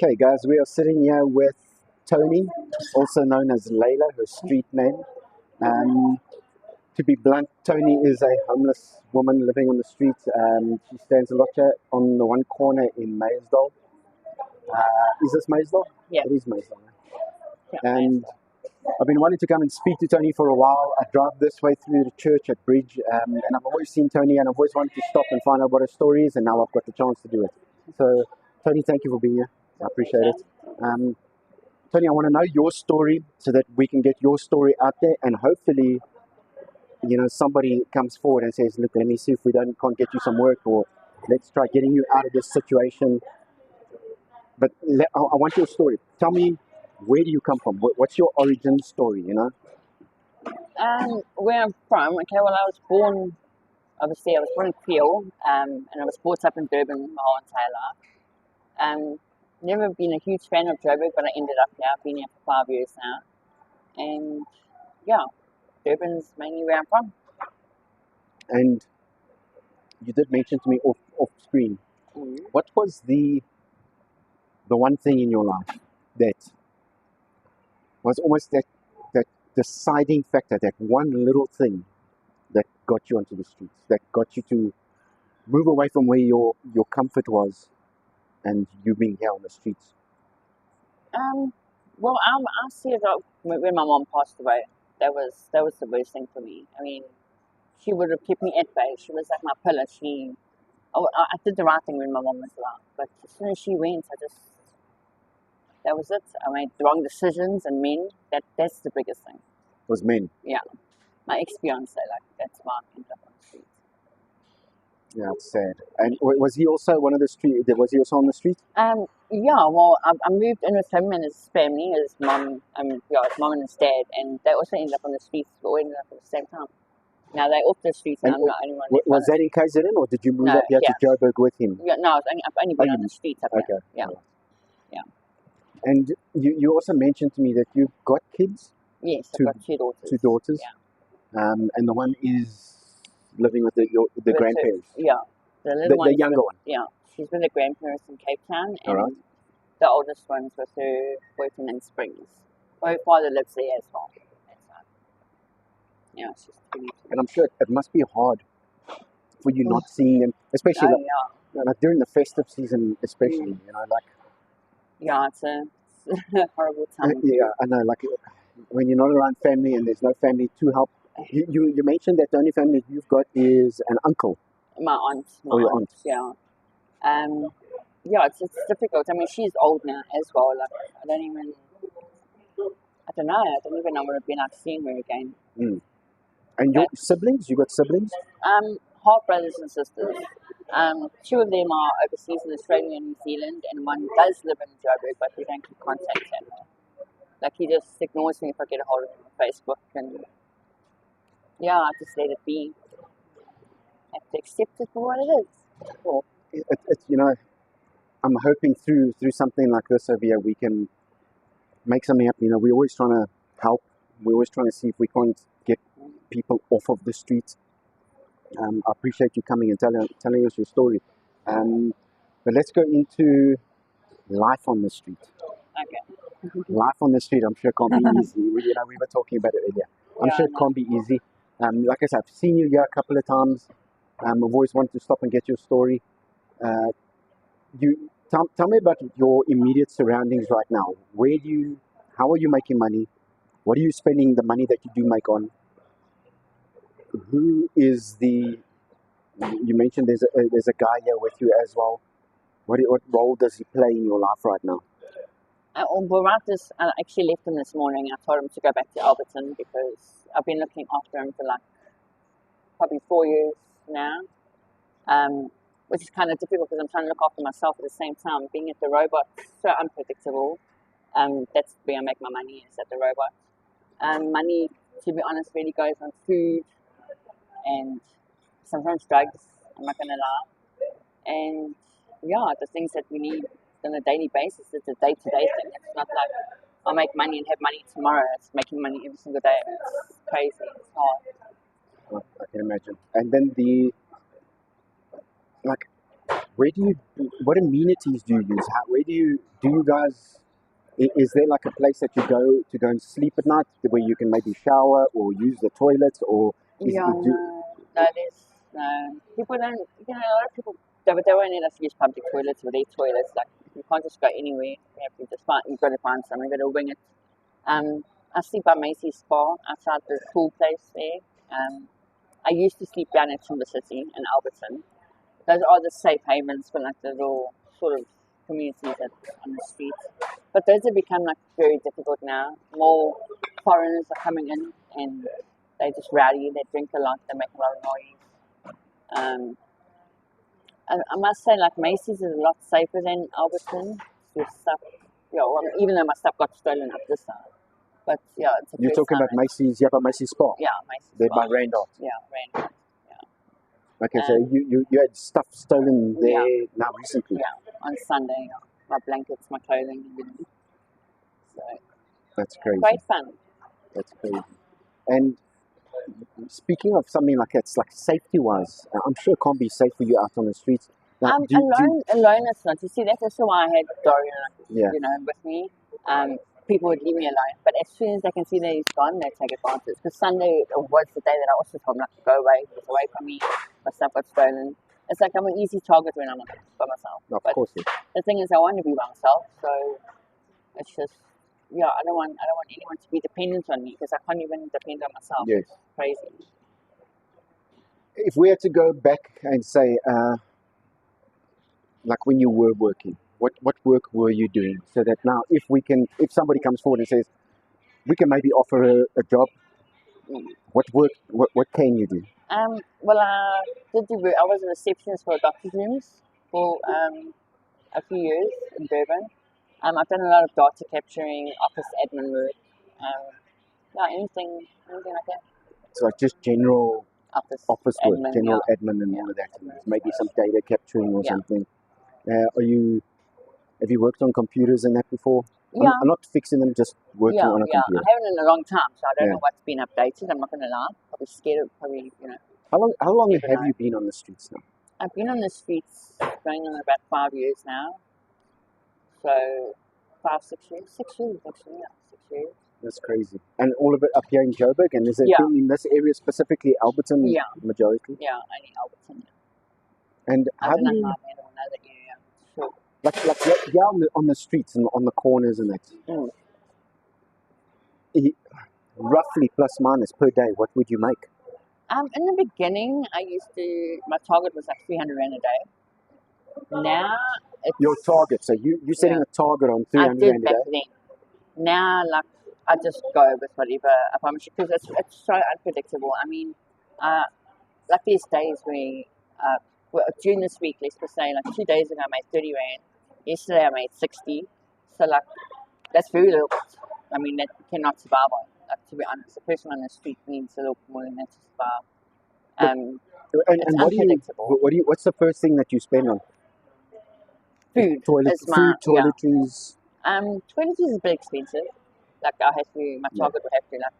Okay, guys, we are sitting here with Toni, also known as Layla, her street name. Um, to be blunt, Toni is a homeless woman living on the street. She stands a lot here on the one corner in Maysdale. Is this Maysdale? Yeah. It is Maysdale. Yeah, And I've been wanting to come and speak to Toni for a while. I drive this way through the church at Bridge, and I've always seen Toni, and I've always wanted to stop and find out what her story is, and now I've got the chance to do it. So, Toni, thank you for being here. I appreciate it. Toni, I want to know your story so that we can get your story out there, and hopefully, somebody comes forward and says, "Look, let me see if we can't get you some work, or let's try getting you out of this situation." But I want your story. Tell me, where do you come from? What's your origin story? Where I'm from, okay, well, I was born in Peel, and I was brought up in Durban my whole entire life. Never been a huge fan of Joburg, but I ended up here. I've been here for 5 years now. And yeah, Durban's mainly where I'm from. And you did mention to me off screen, what was the one thing in your life that was almost that deciding factor, that one little thing that got you onto the streets, that got you to move away from where your comfort was and you being here on the streets? Well, I see it when my mom passed away. That was the worst thing for me. I mean, she would have kept me at bay. She was like my pillar. I did the right thing when my mom was alive, but as soon as she went, that was it. I made the wrong decisions, and men, that's the biggest thing. Was men? Yeah. My ex-fiance, that's why I ended up on the street. Yeah, it's sad. And was he also one of the street? Was he also on the street? Yeah, well, I moved in with him and his family, his mom, his mom and his dad, and they also ended up on the streets. We all ended up at the same time. Now they're off the streets, and I'm not anyone. Was that in KZN, or did you move up here to Joburg with him? Yeah, no, I've only been on the streets up here. Yeah. Right. Yeah. And you also mentioned to me that you've got kids? Yes, I've got two daughters. Two daughters? Yeah. And the one is living with the grandparents? Yeah. The younger one? Yeah. She's with the grandparents in Cape Town, and right. The oldest one's with her boyfriend in Springs. Her father lives there as well. Yeah, she's 22. And I'm sure it must be hard for you not seeing them, especially like during the festive season, especially, Yeah, it's a horrible time. Yeah, I know, like when you're not around family and there's no family to help. You mentioned that the only family you've got is an uncle. My aunt. Your aunt. Yeah. Yeah, it's difficult. I mean, she's old now as well. Like, I don't even know what it'd be like seeing her again. And your siblings? You got siblings? Half brothers and sisters. Two of them are overseas in Australia and New Zealand, and one does live in Joburg, but we don't keep contact him. Like, he just ignores me if I get a hold of him on Facebook, and yeah, I just let it be. I have to accept it for what it is. Well, it's I'm hoping through something like this over here we can make something happen. We're always trying to help. We're always trying to see if we can't get people off of the streets. I appreciate you coming and telling us your story. But let's go into life on the street. Okay. Life on the street, I'm sure can't be easy. We were talking about it earlier. I'm sure it can't be easy. Like I said, I've seen you here a couple of times. I've always wanted to stop and get your story. Tell me about your immediate surroundings right now. How are you making money? What are you spending the money that you do make on? Who is you mentioned there's a guy here with you as well. What role does he play in your life right now? Well, I actually left him this morning. I told him to go back to Alberton because I've been looking after him for probably 4 years now, which is kind of difficult because I'm trying to look after myself at the same time. Being at the robot, so unpredictable. That's where I make my money, is at the robot. Money, to be honest, really goes on food and sometimes drugs, I'm not going to lie. And yeah, the things that we need on a daily basis, it's a day-to-day thing. It's not like I'll make money and have money tomorrow. It's making money every single day. It's crazy. It's hard. I can imagine. And then what amenities do you use? Do you guys, is there like a place that you go to go and sleep at night where you can maybe shower or use the toilets, or Yeah, no, that is people don't. You know, a lot of people they won't let us use public toilets or their toilets. Like you can't just go anywhere. You have to just find. You've got to find somewhere. You've got to wing it. I sleep by Macy's Spa outside the pool place there. I used to sleep down at Timber City in Alberton. Those are the safe havens for like the little sort of communities that on the streets. But those have become like very difficult now. More foreigners are coming in and they just rowdy, they drink a lot, they make a lot of noise. Um, I must say like Macy's is a lot safer than Alberton. Your stuff, yeah, well, even though my stuff got stolen up this side. But yeah, it's a you're talking about Macy's, yeah, but Macy's Spa? Yeah, Macy's They're Spa. by Randolph. Yeah, Randolph. Okay, so you had stuff stolen there now recently? Yeah, on Sunday. My blankets, my clothing. So that's crazy. Great fun. That's crazy. And speaking of something like that, it's like safety-wise, I'm sure it can't be safe for you out on the streets. Now, alone it's not. You see, that's also why I had Dorian, you know, with me. People would leave me alone, but as soon as they can see that he's gone, they take advantage. Because Sunday was the day that I also told him not to go away. He was away from me. My stuff got stolen. It's like I'm an easy target when I'm by myself. Of course. The thing is, I want to be by myself, so it's just I don't want anyone to be dependent on me because I can't even depend on myself. Yes. It's crazy. If we had to go back and say, like when you were working, what work were you doing? So that now, if somebody comes forward and says, we can maybe offer a job, what work? What can you do? Well, I was a receptionist for doctor's rooms for a few years in Durban. I've done a lot of data capturing, office admin work, anything like that. So just general office work, admin, general admin and all of that. Maybe some data capturing or something. Have you worked on computers and that before? Yeah. I'm not fixing them, just working on a computer. I haven't in a long time, so I don't know what's been updated. I'm not going to lie. Probably scared of How long have you been on the streets now? I've been on the streets going on about 5 years now. So 5, 6 years. 6 years actually, 6 years. That's crazy. And all of it up here in Joburg, and is it in this area specifically, Alberton majority? Yeah, only Alberton. And how do you... another area. Sure. Like on the streets and on the corners and that. Roughly plus minus per day, what would you make? In the beginning, my target was like 300 Rand a day. Now it's... Your target, so you're setting a target on 300 Rand a day? Then. Now, like, I just go with whatever I promise you, because it's so unpredictable. I mean, like these days during this week, let's just say, like 2 days ago I made 30 Rand. Yesterday I made 60. So, like, that's very little. I mean, that you cannot survive on. Like, to be honest, a person on the street needs a little more than that to survive. And it's unpredictable. What's the first thing that you spend on? Food. Toiletries. Toiletries is a bit expensive. Like, my target would have to, like,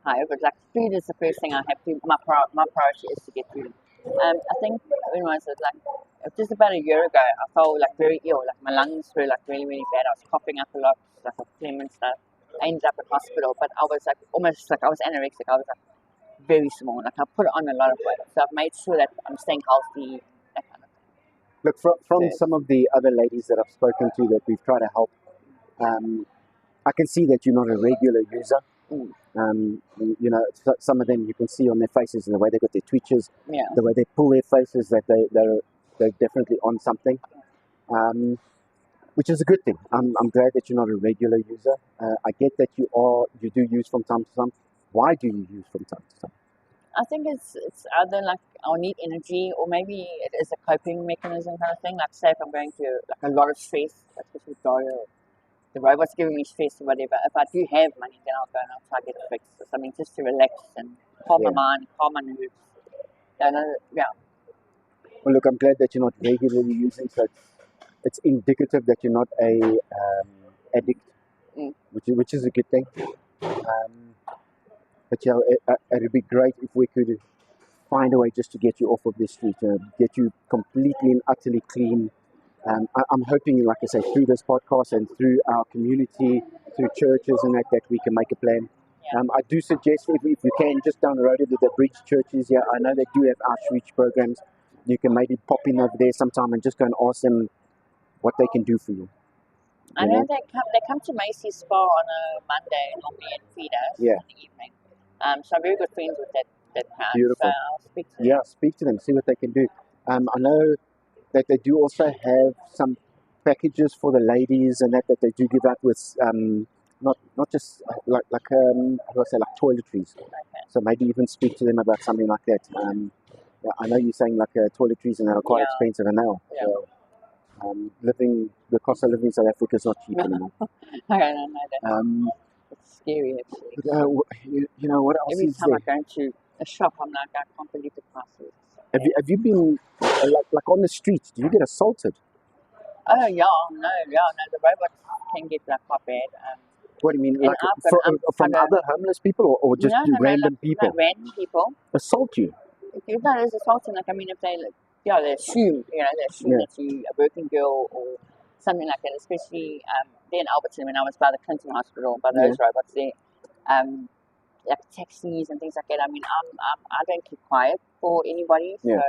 higher, but like food is the first thing I have to. My priority is to get food. I think when was it, like just about a year ago, I felt like very ill. Like my lungs were like really, really bad. I was coughing up a lot, like a phlegm and stuff. I ended up in hospital, but I was like almost like I was anorexic. I was like very small. Like I put on a lot of weight, so I've made sure that I'm staying healthy. That kind of thing. Look, from some of the other ladies that I've spoken to that we've tried to help, I can see that you're not a regular user. You know, some of them you can see on their faces and the way they got their twitches, the way they pull their faces, that they're definitely on something, which is a good thing. I'm glad that you're not a regular user. I get that you do use from time to time. Why do you use from time to time? I think it's either like I need energy, or maybe it is a coping mechanism kind of thing. Like say if I'm going through like a lot of stress, especially the robot's giving me stress or whatever. If I do have money, then I'll go and I'll try to get a fix or something just to relax and calm my mind, calm my nerves. Well, look, I'm glad that you're not regularly using, so it's indicative that you're not a addict, which is a good thing. But it'd be great if we could find a way just to get you off of the street, get you completely and utterly clean. I'm hoping, like I say, through this podcast and through our community, through churches and that we can make a plan. I do suggest if you can, just down the road, the bridge churches here, I know they do have outreach programs. You can maybe pop in over there sometime and just go and ask them what they can do for you. I know they come to Macy's Spa on a Monday normally and feed us in the evening. So I'm very good friends with that crowd. Beautiful. So I'll speak to them. Yeah, speak to them, see what they can do. I know that they do also have some packages for the ladies and that they do give out with not just like how do I say, like toiletries. Okay. So maybe even speak to them about something like that. I know you're saying like toiletries and they are quite expensive and now. Yeah. So, the cost of living in South Africa is not cheap anymore. I don't know that. It's scary actually. You know what else Every is time there? I go into a shop, I'm like, I can't believe the prices. Have you been like on the streets? Do you get assaulted? Oh yeah, no, the robots can get like quite bad. What do you mean, And like from other homeless people, or just random people? Like random people. Assault you? If that is assaulting, like I mean, if they assume, that you're a working girl or something like that. Especially there in Alberton, when I was by the Clinton Hospital, by those robots there, like taxis and things like that. I mean, I don't keep quiet for anybody, so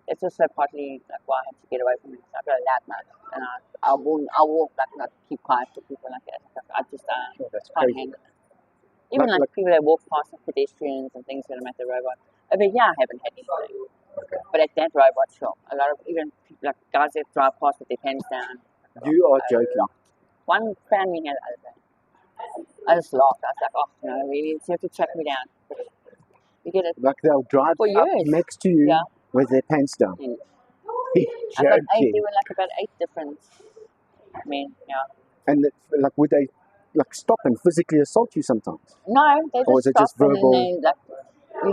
it's also partly like why I have to get away from it. I've got a loud mouth, and I won't like not keep quiet for people like that. I just can't handle it. Even like people that walk past like pedestrians and things when I'm at the robot. I mean, I haven't had anything. But at that robot shop, a lot of even people, like guys that drive past with their pants down. You are joking. One found me the other day. I just laughed. I was like, oh no, really? You have to track me down. You get it. Like they'll drive for up next to you with their pants down. Yeah. There were like about 8 different men. Yeah. And like, would they like stop and physically assault you sometimes? No, they just or is it stop just verbal? And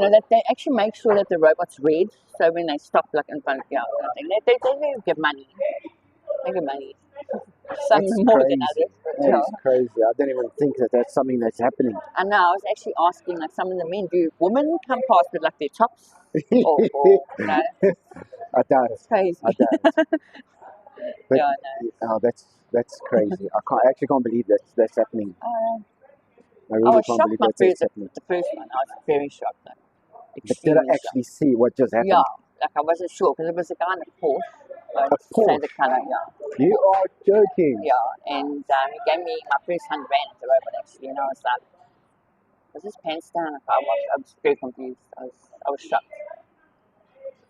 then they, that they actually make sure that the robot's red. So when they stop like in front of you, they give money. They give money. Some That's more crazy. than others. That is crazy. I don't even think that's something that's happening. I know. I was actually asking like some of the men, do women come past with like their tops? or no? I doubt it. It's crazy. I doubt it. But, yeah, I know. That's crazy. I actually can't believe that's happening. I really was can't shocked believe the happening. first one. I was very shocked. But did I actually see what just happened? Yeah, like I wasn't sure because it was a guy in a Porsche. A Porsche? Say the colour, You are joking. Yeah, and he gave me my first $100 at the robot actually, and I was like, was his pants down? I was very confused. I was shocked.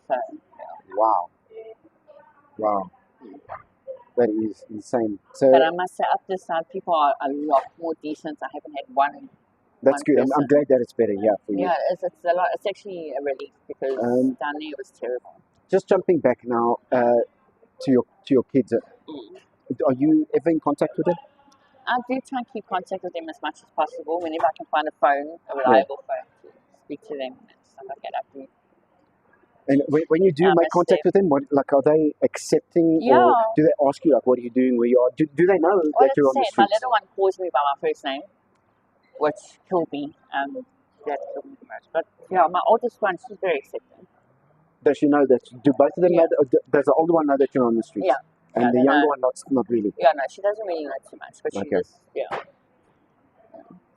So, Wow. That is insane. So, but I must say, up this side, people are a lot more decent. I haven't had one. That's good. I'm glad that it's better. Yeah, for you. Yeah, it's a lot. It's actually a relief because down there it was terrible. Just jumping back now to your kids. Are you ever in contact with them? I do try and keep contact with them as much as possible. Whenever I can find a reliable phone to speak to them and stuff like that, I do. And when you do make contact with them, are they accepting, or do they ask you, like, what are you doing, where you are? Do they know that you're on the streets? My little one calls me by my first name, which killed me. That killed me the most. But yeah, my oldest one, she's very accepting. Does she know that? Do both of them know? Does the older one know that you're on the streets? Yeah. And the younger one, not really? Yeah, no, she doesn't really know too much, but she just,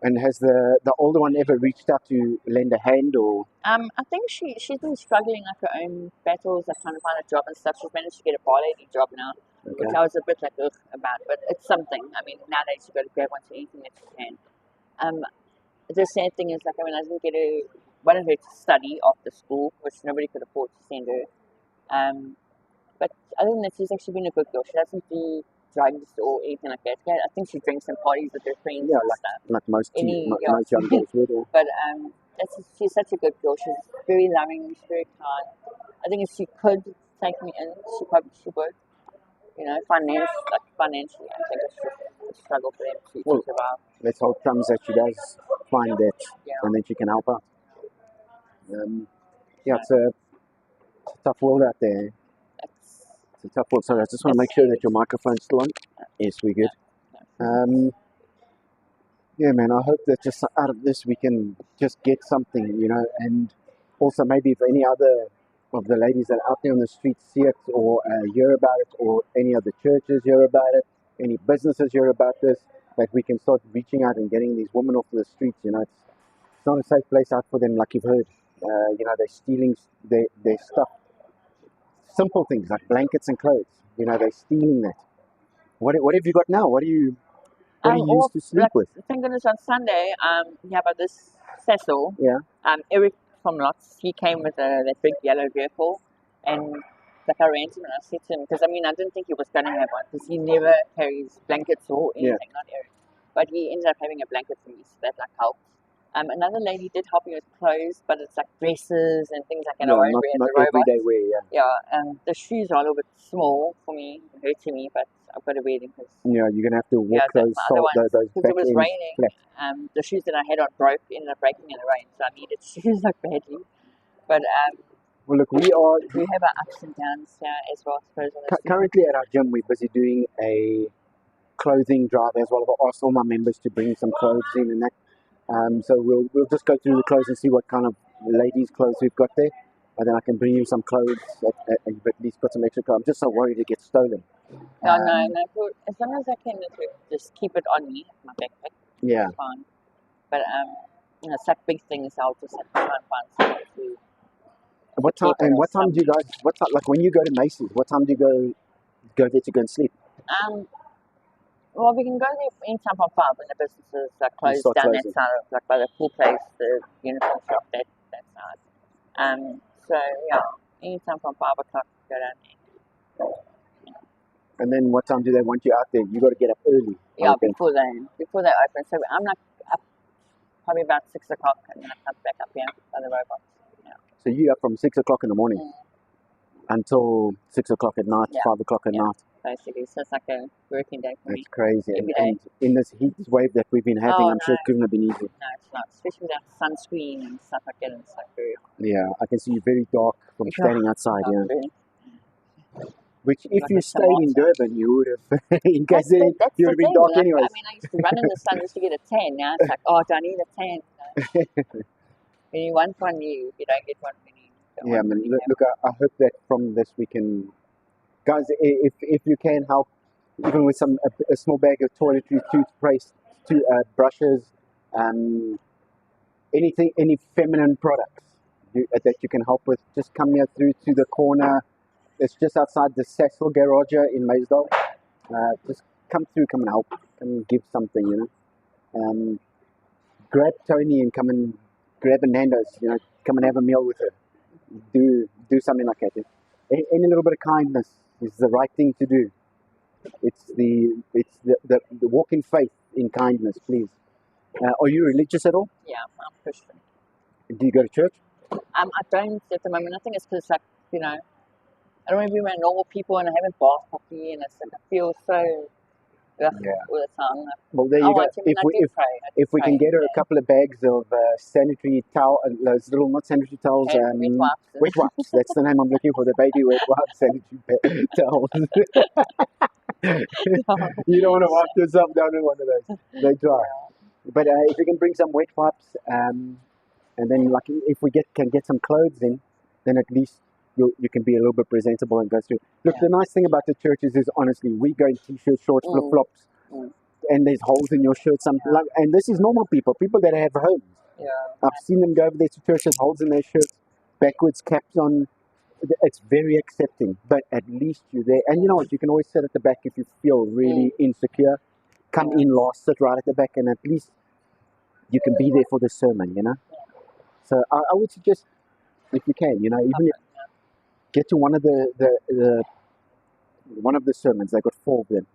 And has the older one ever reached out to lend a hand, or? I think she's been struggling like her own battles, like trying to find a job and stuff. She's managed to get a bar lady job now, which I was a bit like ugh about, but it's something. I mean, nowadays you've got to grab onto anything that you can. The sad thing is, like, I mean, I didn't get wanted her to study after school, which nobody could afford to send her. But other than that, she's actually been a good girl. She doesn't do drugs or anything like that. I think she drinks and parties with her friends and stuff. Like most young girls would. But she's such a good girl. She's very loving. She's very kind. I think if she could take me in, she would. You know, financially, I think it's just a struggle for them to survive. Let's hope comes that she does find that, and then she can help out. It's a tough world out there. It's a tough world. Sorry, I just want to make sure that your microphone's still on. Yes, we're good. Yeah, man, I hope that just out of this we can just get something, and also maybe if any other of the ladies that are out there on the streets see it or hear about it, or any of the churches hear about it, any businesses hear about this, that we can start reaching out and getting these women off the streets. It's not a safe place out for them, like you've heard. They're stealing their stuff. Simple things like blankets and clothes. They're stealing that. What have you got now? What do you use to sleep with? Thank goodness on Sunday, but this Cecil, Yeah. Eric from Lots, he came with that big yellow vehicle, and like I ran to him and I said to him, because I didn't think he was going to have one, because he never carries blankets or anything, not Eric. But he ended up having a blanket for me, so that helped. Another lady did help me with clothes, but it's like dresses and things like that. No, not everyday wear, The shoes are a little bit small for me, hurting me, but I've got to wear them because you're gonna have to walk those because it was ends raining. flat. The shoes that I had on ended up breaking in the rain, so I needed shoes like badly. But well, look, we have our ups and downs here as well. I suppose currently at our gym, we're busy doing a clothing drive as well. I've asked all my members to bring some clothes in and that. So we'll just go through the clothes and see what kind of ladies' clothes we've got there, and then I can bring you some clothes and at least put some extra clothes. I'm just so worried it gets stolen. No. As long as I can just keep it on me, my backpack. Yeah. It's fine. But such big things, I'll just have to try and find something to. What time do you guys? Like when you go to Macy's? What time do you go there to go and sleep? Well, we can go there anytime from 5 when the businesses are closed down that side of, like by the pool place, the uniform shop, that side. So anytime from 5 o'clock, go down there. And then what time do they want you out there? You got to get up early. Yeah, before they open. So I'm like up probably about 6 o'clock, and then I come back up here by the robots. Yeah. So you up from 6 o'clock in the morning until 6 o'clock at night, 5 o'clock at night. Basically, so it's like a working day for me. That's crazy. And in this heat wave that we've been having, I'm sure it couldn't have been easy. No, it's not. Especially without sunscreen and stuff like that. It's like very... Yeah, I can see you very dark from standing outside. Yeah. Really. Which, if you stayed in Durban, you would have, in case you would have been dark anyways. I used to run in the sun just to get a tan. Now it's like, do I need a tan? When you want one, you don't get one. Look, I hope that from this we can, guys, if you can help, even with a small bag of toiletries, toothpaste, brushes, any feminine products that you can help with, just come here through to the corner. It's just outside the Cecil garage in Maysdale. Just come through, come and help, come and give something, Grab Toni and come and grab a Nando's, come and have a meal with her. Do something like that. Any little bit of kindness is the right thing to do. It's the walk in faith in kindness, please. Are you religious at all? Yeah, I'm Christian. Do you go to church? I don't at the moment. I think it's because I don't want to be around normal people and I haven't bath properly, and it's like I feel so all the time. Well, there you go. If we can get her a couple of bags of sanitary towel, those little, not sanitary towels, wet wipes. That's the name I'm looking for, the baby wet wipes, sanitary towels. You don't want to wipe yourself down in one of those. They dry. But if you can bring some wet wipes, and then if we can get some clothes in, then at least you can be a little bit presentable and go through. Look, the nice thing about the churches is, honestly, we go in t-shirts, shorts, flip-flops, and there's holes in your shirt. And this is normal people that have homes. Yeah. I've seen them go over there to church, there's holes in their shirts, backwards caps on. It's very accepting, but at least you're there. And you know what? You can always sit at the back if you feel really insecure. Come in last, sit right at the back, and at least you can be there for the sermon, So I would suggest, if you can, even if get to one of the sermons. They've got 4 of them.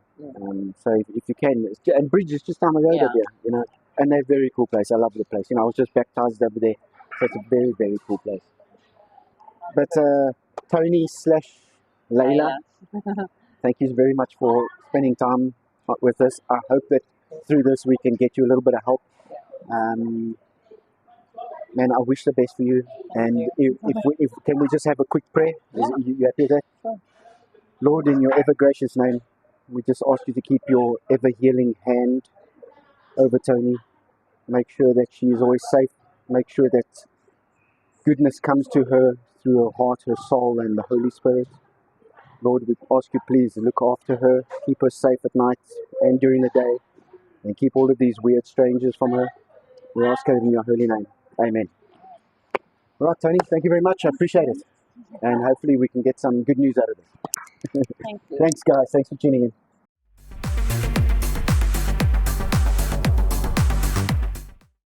So if you can, and Bridge is just down the road over here, and they're a very cool place. I love the place. I was just baptized over there, so it's a very, very cool place. But Toni/Layla, thank you very much for spending time with us. I hope that through this we can get you a little bit of help. Man, I wish the best for you. And if can we just have a quick prayer? You happy with that? Sure. Lord, in your ever gracious name, we just ask you to keep your ever healing hand over Toni. Make sure that she is always safe. Make sure that goodness comes to her through her heart, her soul, and the Holy Spirit. Lord, we ask you please look after her, keep her safe at night and during the day, and keep all of these weird strangers from her. We ask it in your holy name. Amen. All right, Toni, thank you very much. I appreciate it. And hopefully we can get some good news out of this. Thank you. Thanks, guys. Thanks for tuning in.